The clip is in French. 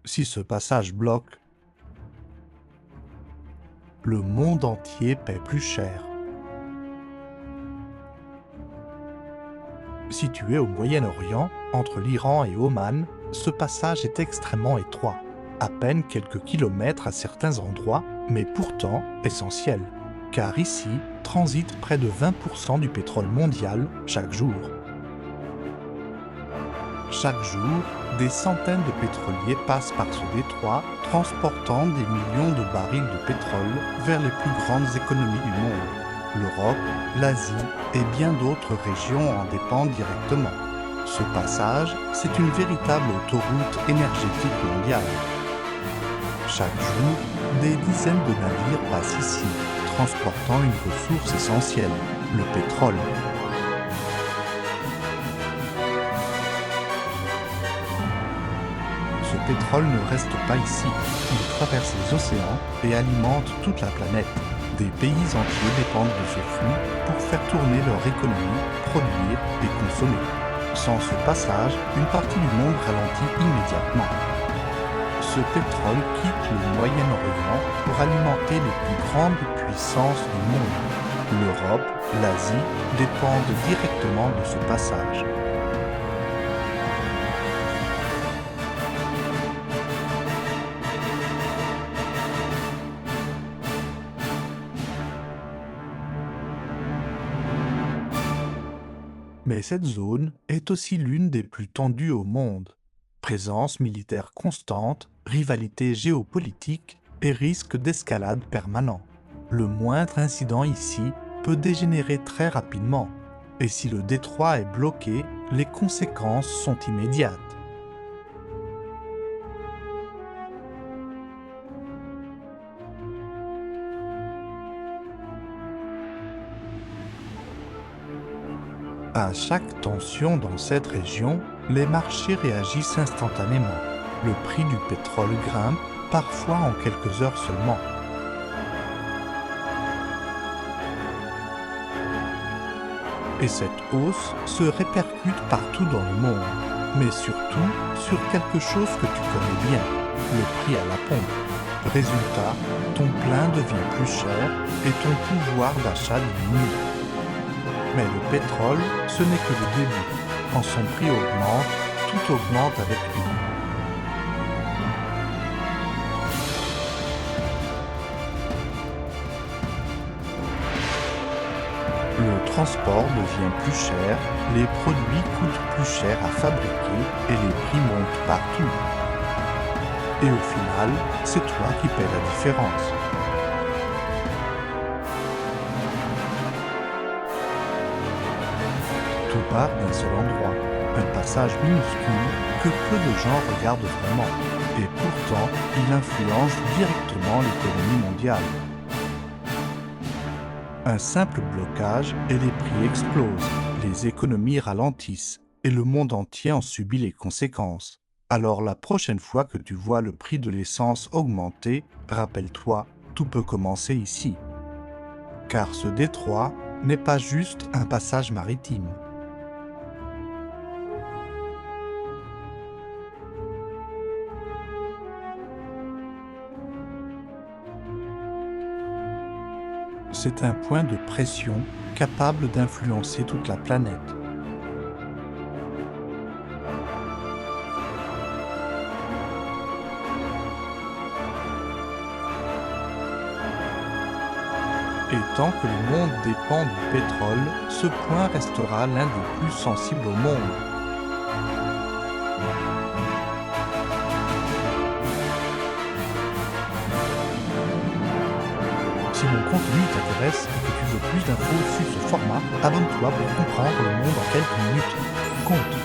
Si ce passage bloque, le monde entier paie plus cher. Situé au Moyen-Orient, entre l'Iran et Oman, ce passage est extrêmement étroit. À peine quelques kilomètres à certains endroits, mais pourtant essentiel. Car ici transite près de 20% du pétrole mondial chaque jour. Chaque jour, des centaines de pétroliers passent par ce détroit, transportant des millions de barils de pétrole vers les plus grandes économies du monde. L'Europe, l'Asie et bien d'autres régions en dépendent directement. Ce passage, c'est une véritable autoroute énergétique mondiale. Chaque jour, des dizaines de navires passent ici, transportant une ressource essentielle, le pétrole. Ce pétrole ne reste pas ici, il traverse les océans et alimente toute la planète. Des pays entiers dépendent de ce flux pour faire tourner leur économie, produire et consommer. Sans ce passage, une partie du monde ralentit immédiatement. Ce pétrole quitte le Moyen-Orient pour alimenter les plus grandes puissances du monde. L'Europe, l'Asie dépendent directement de ce passage. Mais cette zone est aussi l'une des plus tendues au monde. Présence militaire constante, rivalité géopolitique et risque d'escalade permanent. Le moindre incident ici peut dégénérer très rapidement. Et si le détroit est bloqué, les conséquences sont immédiates. À chaque tension dans cette région, les marchés réagissent instantanément. Le prix du pétrole grimpe, parfois en quelques heures seulement. Et cette hausse se répercute partout dans le monde, mais surtout sur quelque chose que tu connais bien, le prix à la pompe. Résultat, ton plein devient plus cher et ton pouvoir d'achat diminue. Mais le pétrole, ce n'est que le début. Quand son prix augmente, tout augmente avec lui. Le transport devient plus cher, les produits coûtent plus cher à fabriquer et les prix montent partout. Et au final, c'est toi qui paies la différence. Tout part d'un seul endroit, un passage minuscule que peu de gens regardent vraiment, et pourtant il influence directement l'économie mondiale. Un simple blocage et les prix explosent, les économies ralentissent, et le monde entier en subit les conséquences. Alors la prochaine fois que tu vois le prix de l'essence augmenter, rappelle-toi, tout peut commencer ici. Car ce détroit n'est pas juste un passage maritime. C'est un point de pression capable d'influencer toute la planète. Et tant que le monde dépend du pétrole, ce point restera l'un des plus sensibles au monde. Si mon contenu t'intéresse et que tu veux plus d'infos sur ce format, abonne-toi pour comprendre le monde en quelques minutes. Compte